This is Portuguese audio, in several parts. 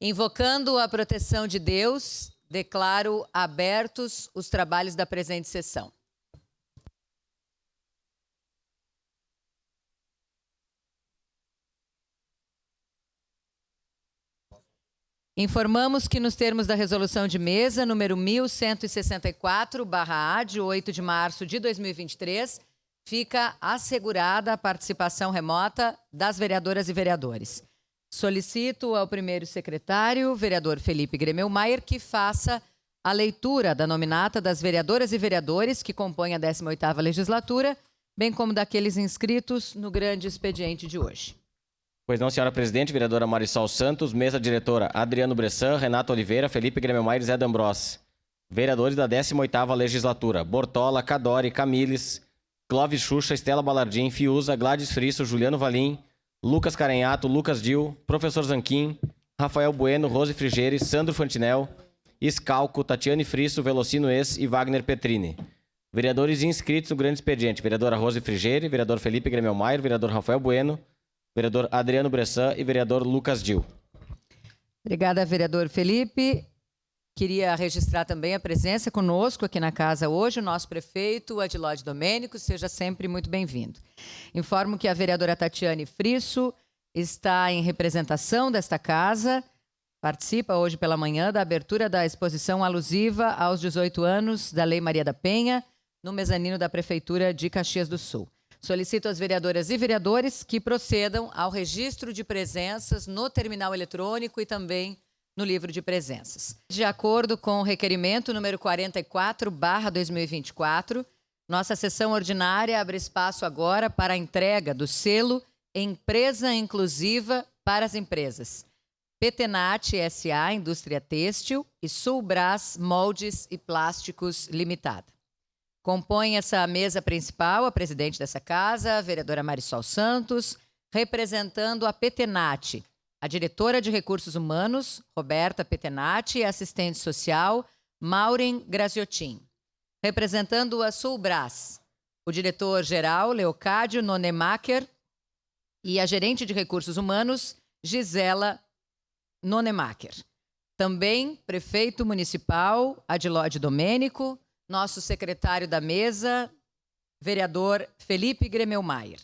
Invocando a proteção de Deus, declaro abertos os trabalhos da presente sessão. Informamos que, nos termos da resolução de mesa número 1164/A, de 8 de março de 2023, fica assegurada a participação remota das vereadoras e vereadores. Solicito ao primeiro secretário, vereador Felipe Gremelmaier, que faça a leitura da nominata das vereadoras e vereadores que compõem a 18ª legislatura, bem como daqueles inscritos no grande expediente de hoje. Pois não, senhora presidente, vereadora Marisol Santos, mesa diretora Adriano Bressan, Renato Oliveira, Felipe Gremelmaier e Zé D'Ambros. Vereadores da 18ª legislatura: Bortola, Cadori, Camiles, Clóvis Xuxa, Estela Balardim, Fiuza, Gladys Frisso, Juliano Valim, Lucas Carenhato, Lucas Dil, Professor Zanquim, Rafael Bueno, Rose Frigeri, Sandro Fantinel, Scalco, Tatiane Frisso, Velocino Ex e Wagner Petrini. Vereadores inscritos no grande expediente: vereadora Rose Frigeri, vereador Felipe Gremelmaier, vereador Rafael Bueno, vereador Adriano Bressan e vereador Lucas Dil. Obrigada, vereador Felipe. Queria registrar também a presença conosco aqui na casa hoje, o nosso prefeito, Adilóide Domênico. Seja sempre muito bem-vindo. Informo que a vereadora Tatiane Frisso está em representação desta casa, participa hoje pela manhã da abertura da exposição alusiva aos 18 anos da Lei Maria da Penha, no mezanino da Prefeitura de Caxias do Sul. Solicito às vereadoras e vereadores que procedam ao registro de presenças no terminal eletrônico e também no livro de presenças. De acordo com o requerimento número 44/2024, nossa sessão ordinária abre espaço agora para a entrega do selo Empresa Inclusiva para as empresas Petenat S.A. Indústria Têxtil e Sulbras Moldes e Plásticos Limitada. Compõe essa mesa principal a presidente dessa casa, a vereadora Marisol Santos, representando a Petenat, a diretora de Recursos Humanos, Roberta Petenat, e a assistente social, Maureen Graziotin. Representando a Sulbras, o diretor-geral, Leocádio Nonemacher, e a gerente de Recursos Humanos, Gisela Nonemacher. Também prefeito municipal, Adilóide Domênico, nosso secretário da mesa, vereador Felipe Gremelmaier.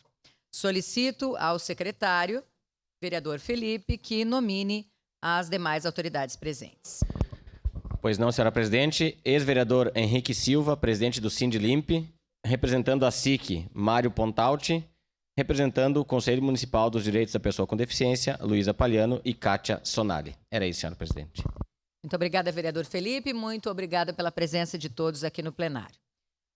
Solicito ao secretário, vereador Felipe, que nomine as demais autoridades presentes. Pois não, senhora presidente. Ex-vereador Henrique Silva, presidente do Sindilimp, representando a SIC, Mário Pontalti, representando o Conselho Municipal dos Direitos da Pessoa com Deficiência, Luísa Paliano e Kátia Sonali. Era isso, senhora presidente. Muito obrigada, vereador Felipe. Muito obrigada pela presença de todos aqui no plenário.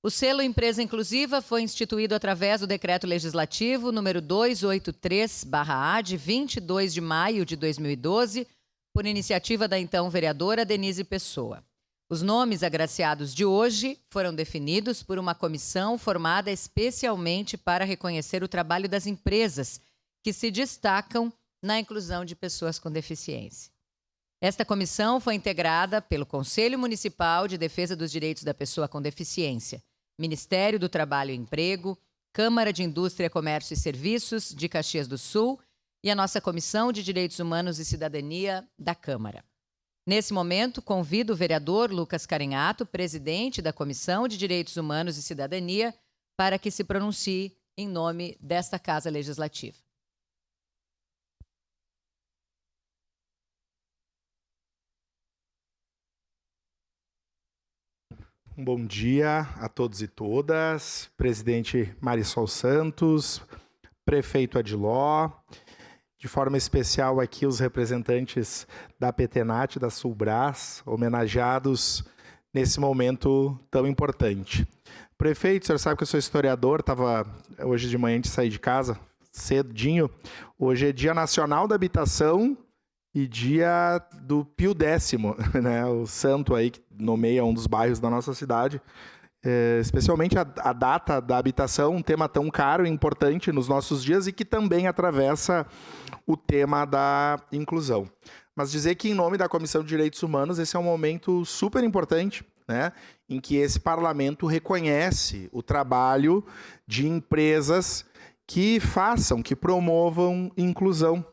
O selo Empresa Inclusiva foi instituído através do Decreto Legislativo número 283/A, de 22 de maio de 2012, por iniciativa da então vereadora Denise Pessoa. Os nomes agraciados de hoje foram definidos por uma comissão formada especialmente para reconhecer o trabalho das empresas que se destacam na inclusão de pessoas com deficiência. Esta comissão foi integrada pelo Conselho Municipal de Defesa dos Direitos da Pessoa com Deficiência, Ministério do Trabalho e Emprego, Câmara de Indústria, Comércio e Serviços de Caxias do Sul e a nossa Comissão de Direitos Humanos e Cidadania da Câmara. Nesse momento, convido o vereador Lucas Carenhato, presidente da Comissão de Direitos Humanos e Cidadania, para que se pronuncie em nome desta Casa Legislativa. Bom dia a todos e todas, presidente Marisol Santos, prefeito Adiló, de forma especial aqui os representantes da Petenat, da Sulbras, homenageados nesse momento tão importante. Prefeito, o senhor sabe que eu sou historiador, estava hoje de manhã antes de sair de casa, cedinho. Hoje é Dia Nacional da Habitação e dia do Pio X, né? O santo aí que nomeia um dos bairros da nossa cidade. Especialmente a data da habitação, um tema tão caro e importante nos nossos dias e que também atravessa o tema da inclusão. Mas dizer que, em nome da Comissão de Direitos Humanos, esse é um momento super importante, né, em que esse parlamento reconhece o trabalho de empresas que façam, que promovam inclusão.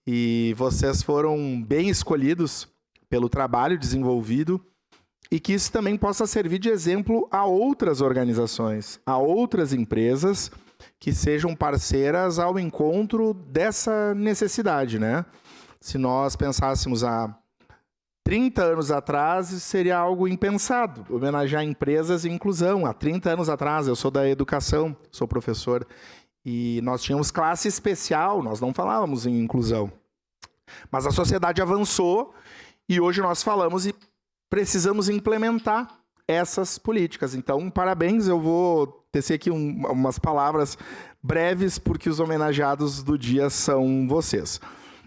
e vocês foram bem escolhidos pelo trabalho desenvolvido e que isso também possa servir de exemplo a outras organizações, a outras empresas que sejam parceiras ao encontro dessa necessidade, né? Se nós pensássemos há 30 anos atrás, seria algo impensado, homenagear empresas e inclusão. Há 30 anos atrás, eu sou da educação, sou professor, e nós tínhamos classe especial, nós não falávamos em inclusão. Mas a sociedade avançou e hoje nós falamos e precisamos implementar essas políticas. Então, parabéns, eu vou tecer aqui umas palavras breves, porque os homenageados do dia são vocês.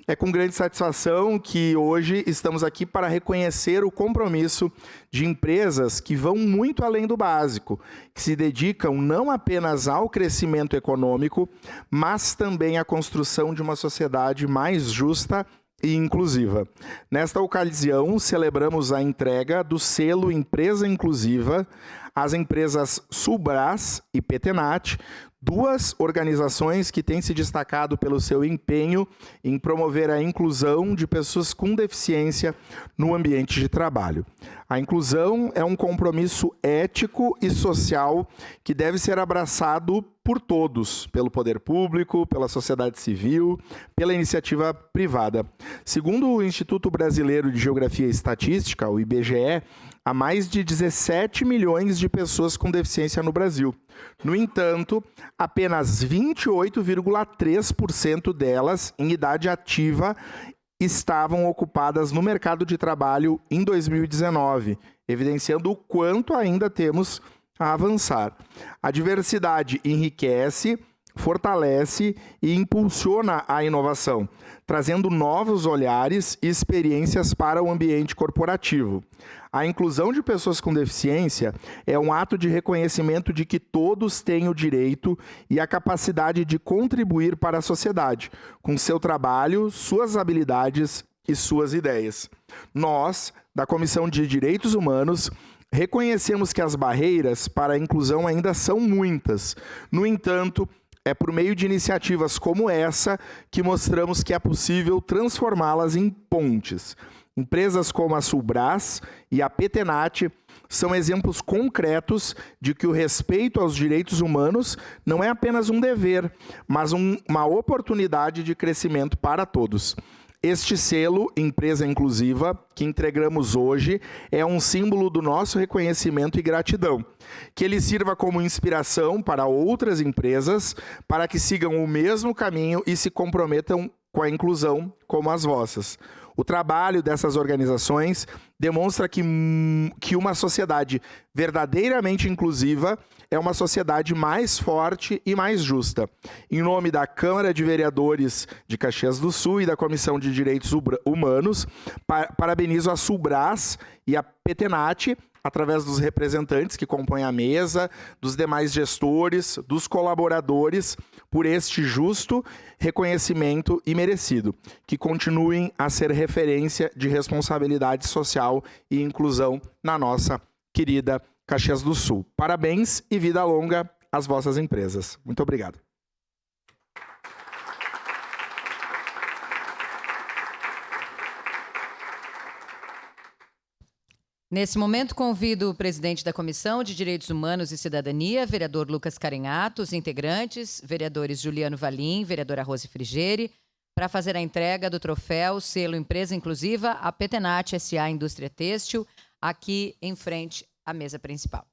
É com grande satisfação que hoje estamos aqui para reconhecer o compromisso de empresas que vão muito além do básico, que se dedicam não apenas ao crescimento econômico, mas também à construção de uma sociedade mais justa e inclusiva. Nesta ocasião, celebramos a entrega do selo Empresa Inclusiva às empresas Sulbras e Petenat, duas organizações que têm se destacado pelo seu empenho em promover a inclusão de pessoas com deficiência no ambiente de trabalho. A inclusão é um compromisso ético e social que deve ser abraçado por todos, pelo poder público, pela sociedade civil, pela iniciativa privada. Segundo o Instituto Brasileiro de Geografia e Estatística, o IBGE, há mais de 17 milhões de pessoas com deficiência no Brasil. No entanto, apenas 28,3% delas, em idade ativa, estavam ocupadas no mercado de trabalho em 2019, evidenciando o quanto ainda temos a avançar. A diversidade enriquece, fortalece e impulsiona a inovação, trazendo novos olhares e experiências para o ambiente corporativo. A inclusão de pessoas com deficiência é um ato de reconhecimento de que todos têm o direito e a capacidade de contribuir para a sociedade, com seu trabalho, suas habilidades e suas ideias. Nós, da Comissão de Direitos Humanos, reconhecemos que as barreiras para a inclusão ainda são muitas. No entanto, é por meio de iniciativas como essa que mostramos que é possível transformá-las em pontes. Empresas como a Sulbras e a Petenat são exemplos concretos de que o respeito aos direitos humanos não é apenas um dever, mas uma oportunidade de crescimento para todos. Este selo, Empresa Inclusiva, que entregamos hoje, é um símbolo do nosso reconhecimento e gratidão. Que ele sirva como inspiração para outras empresas, para que sigam o mesmo caminho e se comprometam com a inclusão como as vossas. O trabalho dessas organizações demonstra que uma sociedade verdadeiramente inclusiva é uma sociedade mais forte e mais justa. Em nome da Câmara de Vereadores de Caxias do Sul e da Comissão de Direitos Humanos, parabenizo a Sulbras e a Petenat, através dos representantes que compõem a mesa, dos demais gestores, dos colaboradores, por este justo reconhecimento e merecido. Que continuem a ser referência de responsabilidade social e inclusão na nossa querida Caxias do Sul. Parabéns e vida longa às vossas empresas. Muito obrigado. Nesse momento, convido o presidente da Comissão de Direitos Humanos e Cidadania, vereador Lucas Carenhato, os integrantes, vereadores Juliano Valim, vereadora Rose Frigeri, para fazer a entrega do troféu Selo Empresa Inclusiva à Petenat S.A. Indústria Têxtil, aqui em frente à mesa principal.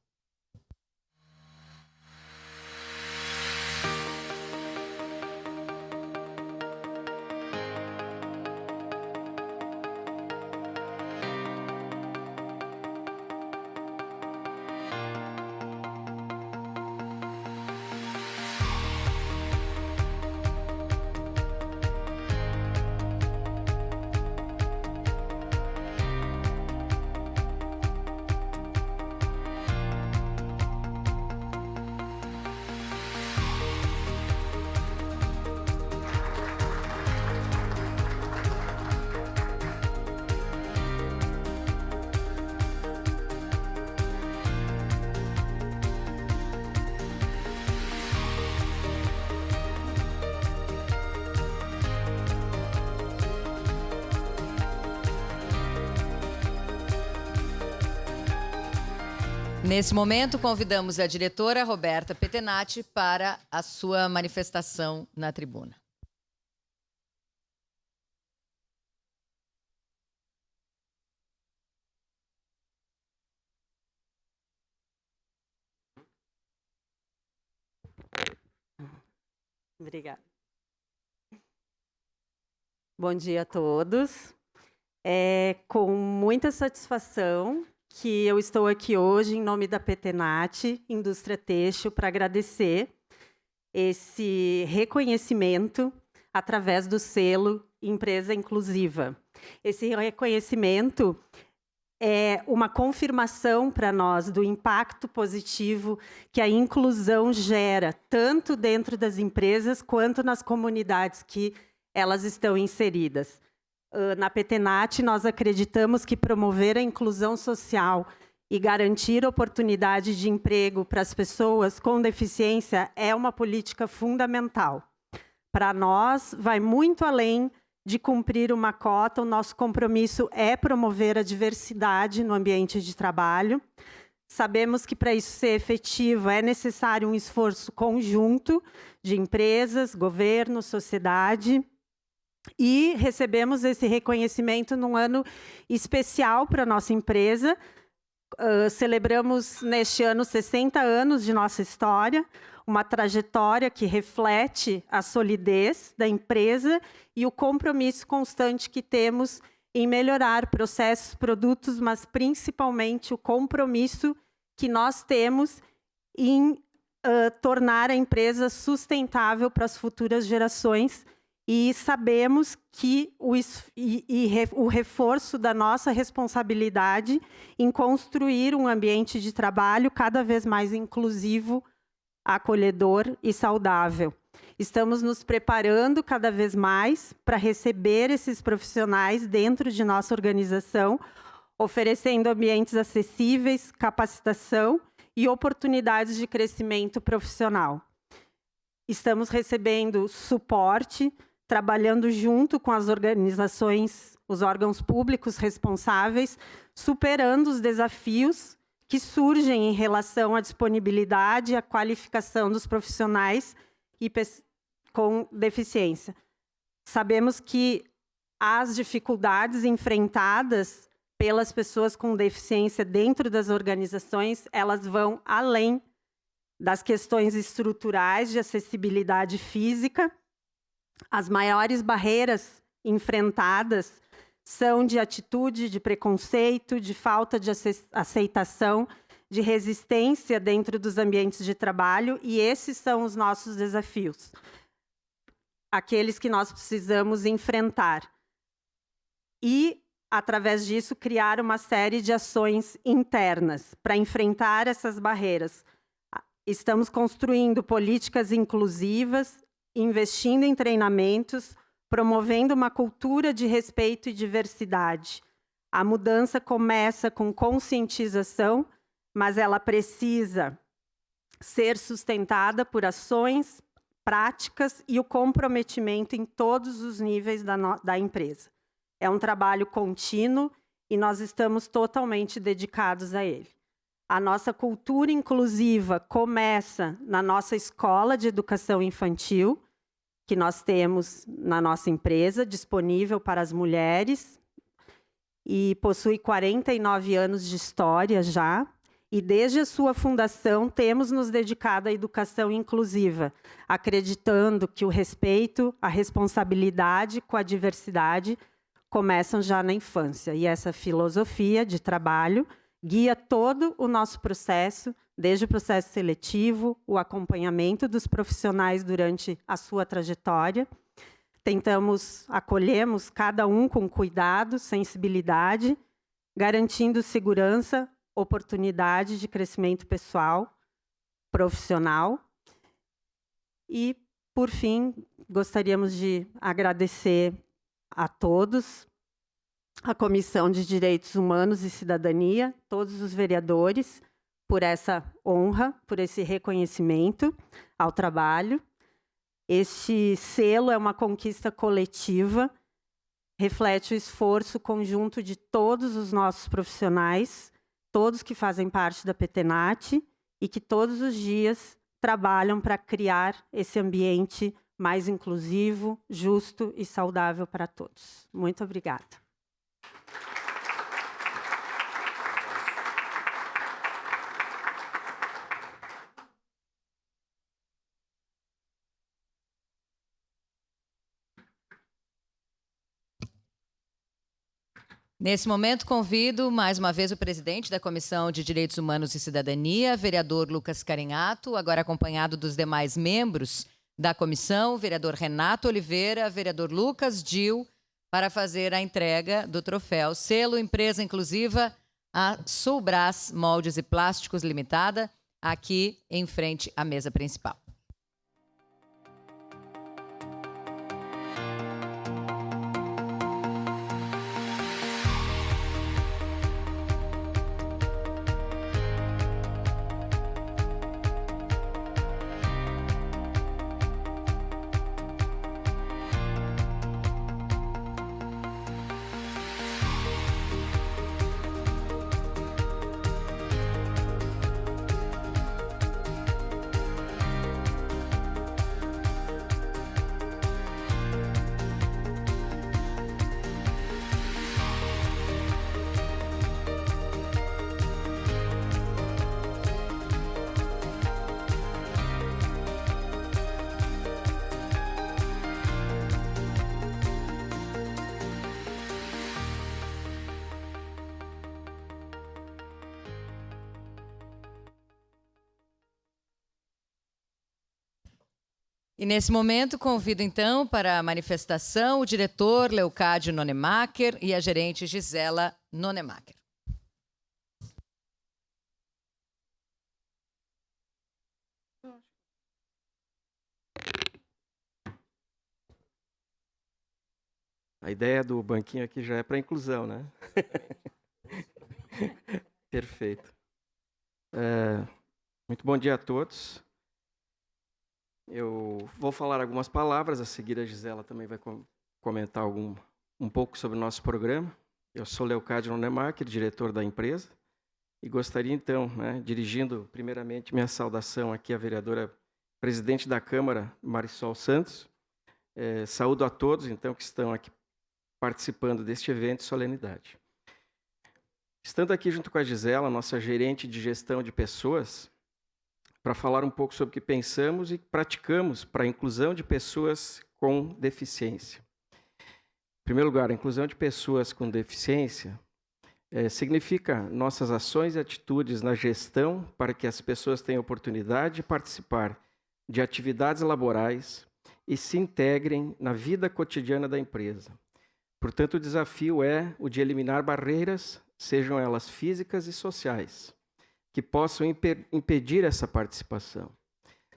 Nesse momento, convidamos a diretora Roberta Petenati para a sua manifestação na tribuna. Obrigada. Bom dia a todos. É com muita satisfação que eu estou aqui hoje em nome da Petenati, Indústria Têxtil, para agradecer esse reconhecimento através do selo Empresa Inclusiva. Esse reconhecimento é uma confirmação para nós do impacto positivo que a inclusão gera, tanto dentro das empresas quanto nas comunidades que elas estão inseridas. Na Petenati, nós acreditamos que promover a inclusão social e garantir oportunidade de emprego para as pessoas com deficiência é uma política fundamental. Para nós, vai muito além de cumprir uma cota, o nosso compromisso é promover a diversidade no ambiente de trabalho. Sabemos que, para isso ser efetivo, é necessário um esforço conjunto de empresas, governo, sociedade. E recebemos esse reconhecimento num ano especial para a nossa empresa. Celebramos neste ano 60 anos de nossa história, uma trajetória que reflete a solidez da empresa e o compromisso constante que temos em melhorar processos, produtos, mas principalmente o compromisso que nós temos em tornar a empresa sustentável para as futuras gerações. E sabemos que o reforço da nossa responsabilidade em construir um ambiente de trabalho cada vez mais inclusivo, acolhedor e saudável. Estamos nos preparando cada vez mais para receber esses profissionais dentro de nossa organização, oferecendo ambientes acessíveis, capacitação e oportunidades de crescimento profissional. Estamos recebendo suporte, trabalhando junto com as organizações, os órgãos públicos responsáveis, superando os desafios que surgem em relação à disponibilidade e à qualificação dos profissionais com deficiência. Sabemos que as dificuldades enfrentadas pelas pessoas com deficiência dentro das organizações, elas vão além das questões estruturais de acessibilidade física. As maiores barreiras enfrentadas são de atitude, de preconceito, de falta de aceitação, de resistência dentro dos ambientes de trabalho, e esses são os nossos desafios, aqueles que nós precisamos enfrentar. E, através disso, criar uma série de ações internas para enfrentar essas barreiras. Estamos construindo políticas inclusivas, investindo em treinamentos, promovendo uma cultura de respeito e diversidade. A mudança começa com conscientização, mas ela precisa ser sustentada por ações, práticas e o comprometimento em todos os níveis da empresa. É um trabalho contínuo e nós estamos totalmente dedicados a ele. A nossa cultura inclusiva começa na nossa escola de educação infantil, que nós temos na nossa empresa, disponível para as mulheres, e possui 49 anos de história já, e desde a sua fundação temos nos dedicado à educação inclusiva, acreditando que o respeito, a responsabilidade com a diversidade começam já na infância. E essa filosofia de trabalho guia todo o nosso processo, desde o processo seletivo, o acompanhamento dos profissionais durante a sua trajetória. Acolhemos cada um com cuidado, sensibilidade, garantindo segurança, oportunidade de crescimento pessoal, profissional. E, por fim, gostaríamos de agradecer a todos, a Comissão de Direitos Humanos e Cidadania, todos os vereadores, por essa honra, por esse reconhecimento ao trabalho. Este selo é uma conquista coletiva, reflete o esforço conjunto de todos os nossos profissionais todos que fazem parte da Petenat e que todos os dias trabalham para criar esse ambiente mais inclusivo, justo e saudável para todos. Muito obrigada. Nesse momento, convido mais uma vez o presidente da Comissão de Direitos Humanos e Cidadania, vereador Lucas Carinhato, agora acompanhado dos demais membros da comissão, vereador Renato Oliveira, vereador Lucas Dil, para fazer a entrega do troféu Selo Empresa Inclusiva à Sulbras Moldes e Plásticos Limitada, aqui em frente à mesa principal. E nesse momento convido então para a manifestação o diretor Leocádio Nonemacher e a gerente Gisela Nonemacher. A ideia do banquinho aqui já é para inclusão, né? Perfeito. Muito bom dia a todos. Eu vou falar algumas palavras, a seguir a Gisela também vai comentar um pouco sobre o nosso programa. Eu sou Leocádio Nonemacher, diretor da empresa, e gostaria então, dirigindo primeiramente minha saudação aqui à vereadora presidente da Câmara, Marisol Santos. Saúdo a todos então que estão aqui participando deste evento e solenidade. Estando aqui junto com a Gisela, nossa gerente de gestão de pessoas, para falar um pouco sobre o que pensamos e praticamos para a inclusão de pessoas com deficiência. Em primeiro lugar, a inclusão de pessoas com deficiência significa nossas ações e atitudes na gestão para que as pessoas tenham oportunidade de participar de atividades laborais e se integrem na vida cotidiana da empresa. Portanto, o desafio é o de eliminar barreiras, sejam elas físicas e sociais, que possam impedir essa participação.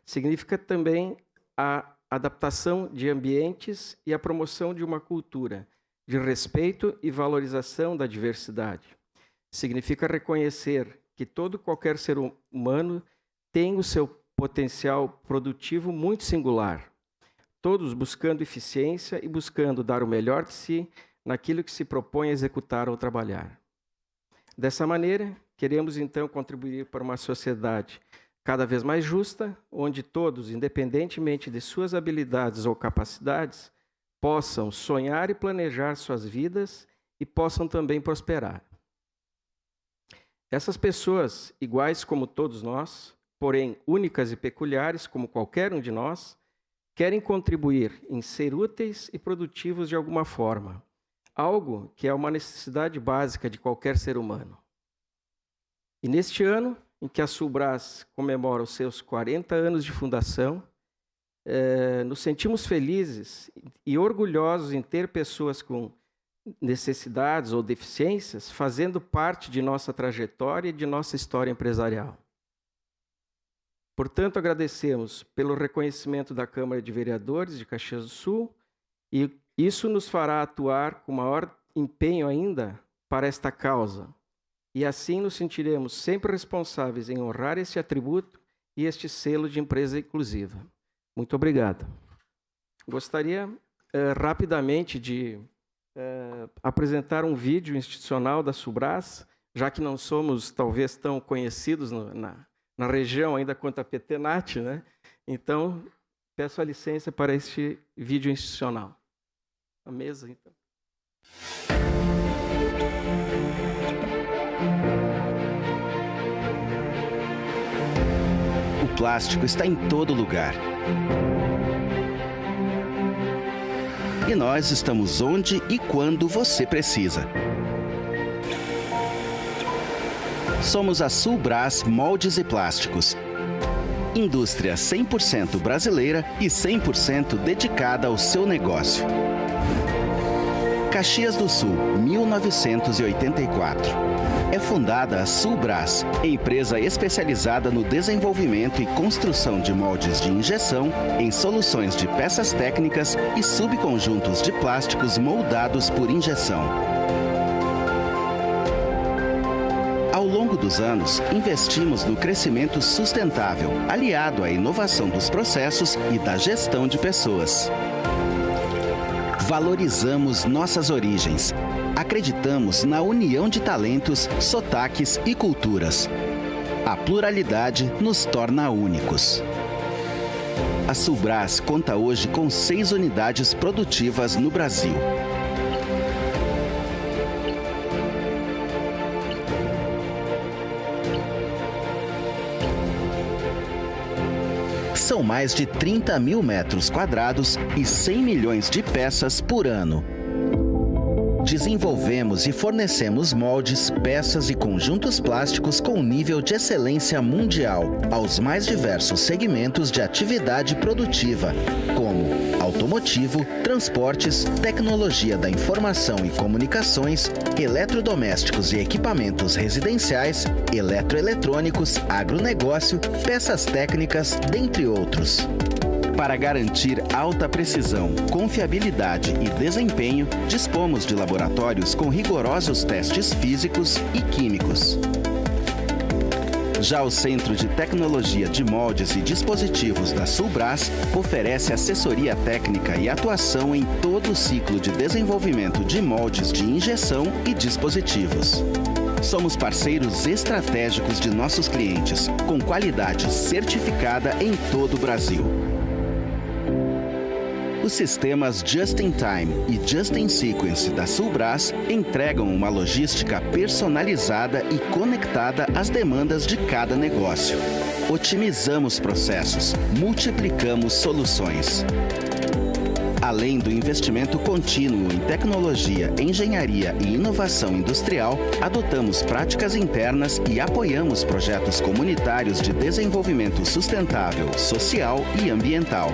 Significa também a adaptação de ambientes e a promoção de uma cultura de respeito e valorização da diversidade. Significa reconhecer que qualquer ser humano tem o seu potencial produtivo muito singular, todos buscando eficiência e buscando dar o melhor de si naquilo que se propõe a executar ou trabalhar. Dessa maneira, queremos, então, contribuir para uma sociedade cada vez mais justa, onde todos, independentemente de suas habilidades ou capacidades, possam sonhar e planejar suas vidas e possam também prosperar. Essas pessoas, iguais como todos nós, porém únicas e peculiares como qualquer um de nós, querem contribuir em ser úteis e produtivos de alguma forma, algo que é uma necessidade básica de qualquer ser humano. E neste ano, em que a Sulbras comemora os seus 40 anos de fundação, nos sentimos felizes e orgulhosos em ter pessoas com necessidades ou deficiências fazendo parte de nossa trajetória e de nossa história empresarial. Portanto, agradecemos pelo reconhecimento da Câmara de Vereadores de Caxias do Sul e isso nos fará atuar com maior empenho ainda para esta causa. E assim nos sentiremos sempre responsáveis em honrar este atributo e este selo de empresa inclusiva. Muito obrigado. Gostaria rapidamente de apresentar um vídeo institucional da Sulbras, já que não somos talvez tão conhecidos na região ainda quanto a Petenat, né? Então, peço a licença para este vídeo institucional. A mesa, então. O plástico está em todo lugar. E nós estamos onde e quando você precisa. Somos a Sulbras Moldes e Plásticos. Indústria 100% brasileira e 100% dedicada ao seu negócio. Caxias do Sul, 1984. É fundada a Sulbras, empresa especializada no desenvolvimento e construção de moldes de injeção em soluções de peças técnicas e subconjuntos de plásticos moldados por injeção. Ao longo dos anos, investimos no crescimento sustentável, aliado à inovação dos processos e da gestão de pessoas. Valorizamos nossas origens. Acreditamos na união de talentos, sotaques e culturas. A pluralidade nos torna únicos. A Sulbras conta hoje com 6 unidades produtivas no Brasil. São mais de 30 mil metros quadrados e 100 milhões de peças por ano. Desenvolvemos e fornecemos moldes, peças e conjuntos plásticos com nível de excelência mundial aos mais diversos segmentos de atividade produtiva, como automotivo, transportes, tecnologia da informação e comunicações, eletrodomésticos e equipamentos residenciais, eletroeletrônicos, agronegócio, peças técnicas, dentre outros. Para garantir alta precisão, confiabilidade e desempenho, dispomos de laboratórios com rigorosos testes físicos e químicos. Já o Centro de Tecnologia de Moldes e Dispositivos da Sulbras oferece assessoria técnica e atuação em todo o ciclo de desenvolvimento de moldes de injeção e dispositivos. Somos parceiros estratégicos de nossos clientes, com qualidade certificada em todo o Brasil. Os sistemas Just-in-Time e Just-in-Sequence da Sulbras entregam uma logística personalizada e conectada às demandas de cada negócio. Otimizamos processos, multiplicamos soluções. Além do investimento contínuo em tecnologia, engenharia e inovação industrial, adotamos práticas internas e apoiamos projetos comunitários de desenvolvimento sustentável, social e ambiental.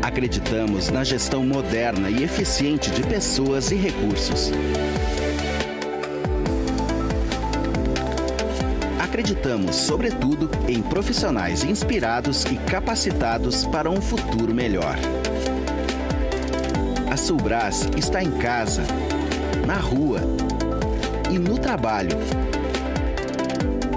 Acreditamos na gestão moderna e eficiente de pessoas e recursos. Acreditamos, sobretudo, em profissionais inspirados e capacitados para um futuro melhor. A Sulbras está em casa, na rua e no trabalho.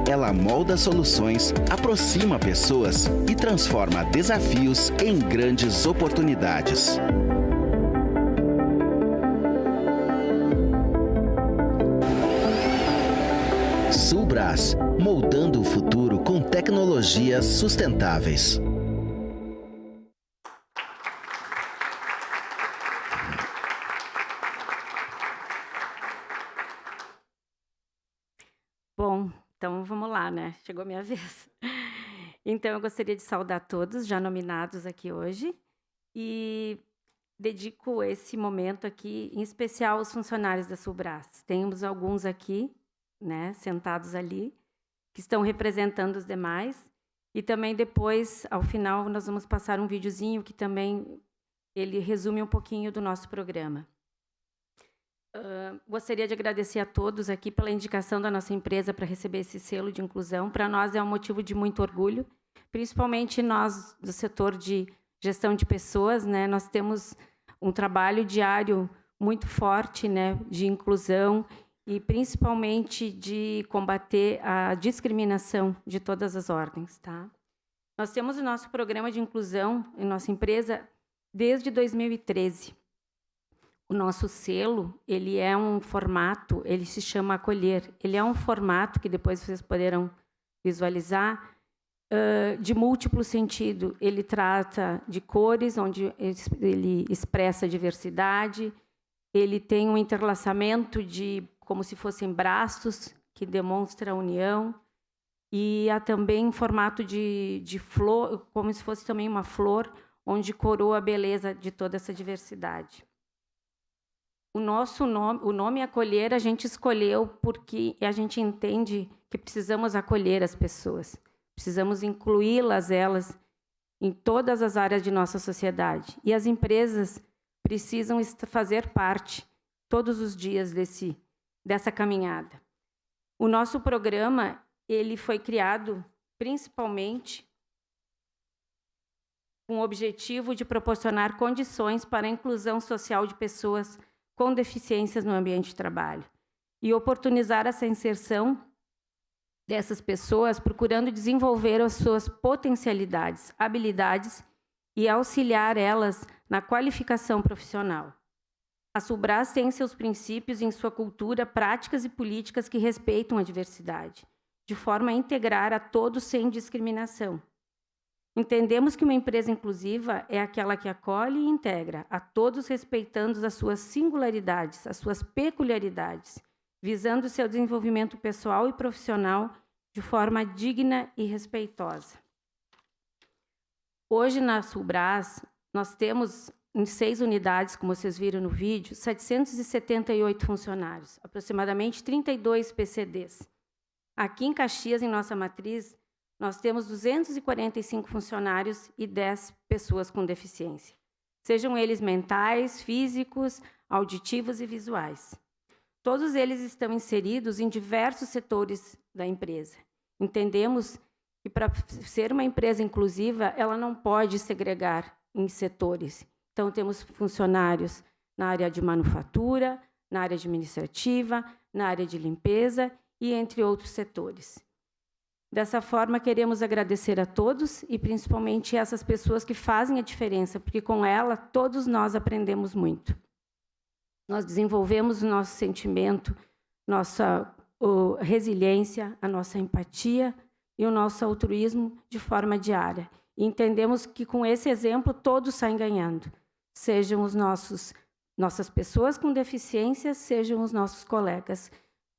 Ela molda soluções, aproxima pessoas e transforma desafios em grandes oportunidades. Sulbras, moldando o futuro com tecnologias sustentáveis. Bom, então vamos lá, né? Chegou a minha vez. Então eu gostaria de saudar todos já nominados aqui hoje e dedico esse momento aqui, em especial aos funcionários da Sulbras. Temos alguns aqui, né, sentados ali, que estão representando os demais. E também depois, ao final, nós vamos passar um videozinho que também ele resume um pouquinho do nosso programa. Gostaria de agradecer a todos aqui pela indicação da nossa empresa para receber esse selo de inclusão. Para nós é um motivo de muito orgulho, principalmente nós do setor de gestão de pessoas, né? Nós temos um trabalho diário muito forte, né, de inclusão e principalmente de combater a discriminação de todas as ordens, tá? Nós temos o nosso programa de inclusão em nossa empresa desde 2013. O nosso selo, ele é um formato, ele se chama Acolher. Ele é um formato que depois vocês poderão visualizar, de múltiplo sentido. Ele trata de cores, onde ele expressa a diversidade. Ele tem um interlaçamento de como se fossem braços, que demonstra a união. E há também um formato de flor, como se fosse também uma flor, onde coroa a beleza de toda essa diversidade. O nome Acolher a gente escolheu porque a gente entende que precisamos acolher as pessoas, precisamos incluí-las, elas, em todas as áreas de nossa sociedade. E as empresas precisam fazer parte, todos os dias, dessa caminhada. O nosso programa ele foi criado principalmente com o objetivo de proporcionar condições para a inclusão social de pessoas com deficiências no ambiente de trabalho e oportunizar essa inserção dessas pessoas, procurando desenvolver as suas potencialidades, habilidades e auxiliar elas na qualificação profissional. A Sulbras tem seus princípios em sua cultura, práticas e políticas que respeitam a diversidade, de forma a integrar a todos sem discriminação. Entendemos que uma empresa inclusiva é aquela que acolhe e integra a todos, respeitando as suas singularidades, as suas peculiaridades, visando o seu desenvolvimento pessoal e profissional de forma digna e respeitosa. Hoje, na Sulbras, nós temos, em 6 unidades, como vocês viram no vídeo, 778 funcionários, aproximadamente 32 PCDs. Aqui em Caxias, em nossa matriz, nós temos 245 funcionários e 10 pessoas com deficiência, sejam eles mentais, físicos, auditivos e visuais. Todos eles estão inseridos em diversos setores da empresa. Entendemos que, para ser uma empresa inclusiva, ela não pode segregar em setores. Então, temos funcionários na área de manufatura, na área administrativa, na área de limpeza e entre outros setores. Dessa forma, queremos agradecer a todos e principalmente essas pessoas que fazem a diferença, porque com ela todos nós aprendemos muito. Nós desenvolvemos o nosso sentimento, nossa resiliência, a nossa empatia e o nosso altruísmo de forma diária. E entendemos que com esse exemplo todos saem ganhando, sejam nossas pessoas com deficiência, sejam os nossos colegas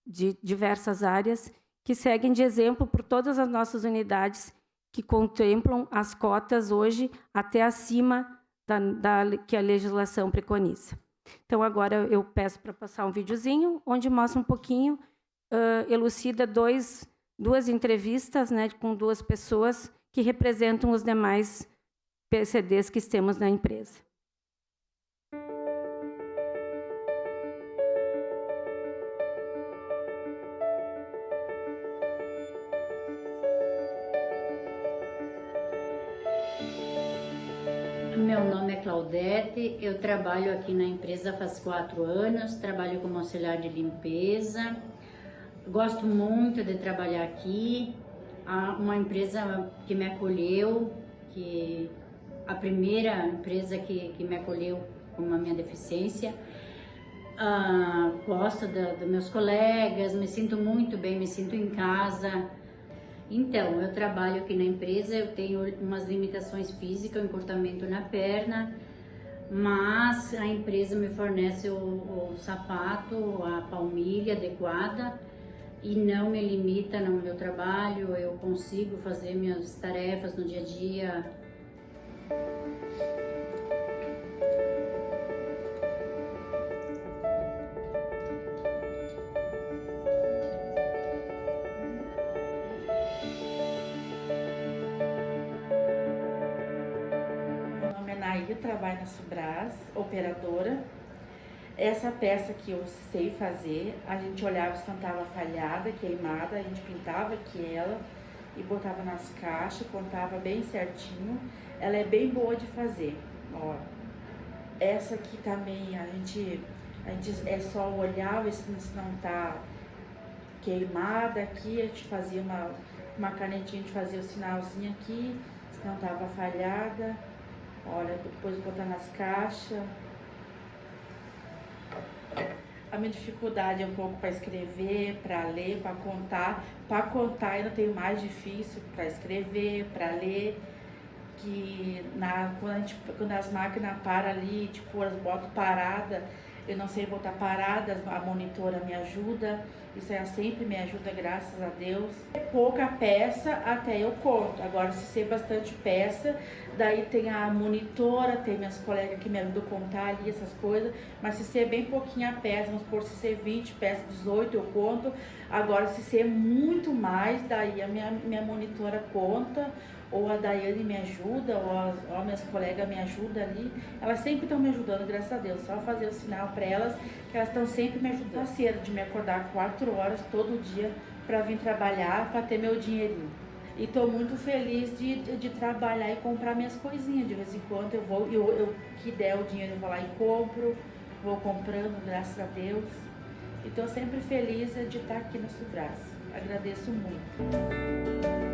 de diversas áreas, que seguem de exemplo por todas as nossas unidades que contemplam as cotas hoje até acima que a legislação preconiza. Então, agora eu peço para passar um videozinho, onde mostra um pouquinho, elucida duas entrevistas, né, com 2 pessoas que representam os demais PCDs que temos na empresa. Meu nome é Claudete, eu trabalho aqui na empresa faz 4 anos, trabalho como auxiliar de limpeza. Gosto muito de trabalhar aqui, uma empresa que me acolheu, que a primeira empresa que me acolheu com a minha deficiência. Gosto dos meus colegas, me sinto muito bem, me sinto em casa. Então, eu trabalho aqui na empresa, eu tenho umas limitações físicas, um encurtamento na perna, mas a empresa me fornece o sapato, a palmilha adequada e não me limita no meu trabalho, eu consigo fazer minhas tarefas no dia a dia. Eu trabalho na Sulbras, operadora. Essa peça que eu sei fazer, a gente olhava se não estava falhada, queimada, a gente pintava aqui ela e botava nas caixas, contava bem certinho. Ela é bem boa de fazer. Ó, essa aqui também a gente é só olhar, ver se não está queimada aqui. A gente fazia uma canetinha, a gente fazia o sinalzinho aqui, se não estava falhada. Olha, depois botar nas caixas. A minha dificuldade é um pouco para escrever, para ler, para contar. Para contar ainda tenho mais difícil para escrever, para ler. Que quando as máquinas param ali, tipo, elas botam parada, eu não sei botar parada, a monitora me ajuda. Isso aí sempre me ajuda, graças a Deus. É pouca peça, até eu conto. Agora, se ser bastante peça, daí tem a monitora, tem minhas colegas que me ajudam a contar ali essas coisas. Mas se ser bem pouquinha peça, vamos supor, se ser 20 peças, 18, eu conto. Agora, se ser muito mais, daí a minha monitora conta, ou a Daiane me ajuda, ou as minhas colegas me ajudam ali. Elas sempre estão me ajudando, graças a Deus. Só fazer o sinal para elas, que elas estão sempre me ajudando. Parceiro de me acordar 4 horas todo dia para vir trabalhar, para ter meu dinheirinho. E estou muito feliz de trabalhar e comprar minhas coisinhas. De vez em quando eu vou, eu que der o dinheiro, eu vou lá e compro. Vou comprando, graças a Deus. E estou sempre feliz de estar aqui na Subras. Agradeço muito.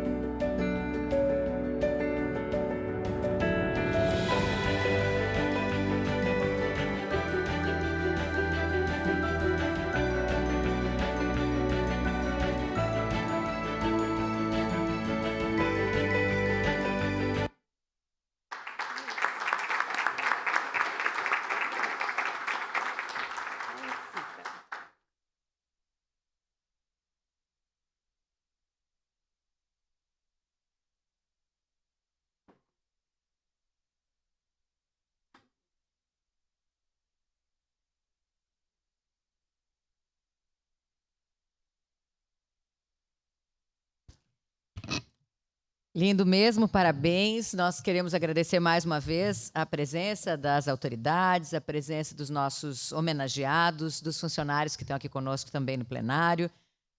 Lindo mesmo, parabéns. Nós queremos agradecer mais uma vez a presença das autoridades, a presença dos nossos homenageados, dos funcionários que estão aqui conosco também no plenário,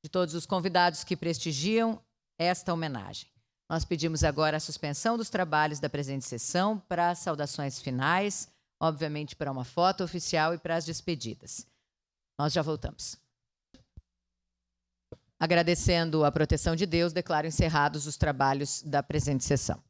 de todos os convidados que prestigiam esta homenagem. Nós pedimos agora a suspensão dos trabalhos da presente sessão para as saudações finais, obviamente para uma foto oficial e para as despedidas. Nós já voltamos. Agradecendo a proteção de Deus, declaro encerrados os trabalhos da presente sessão.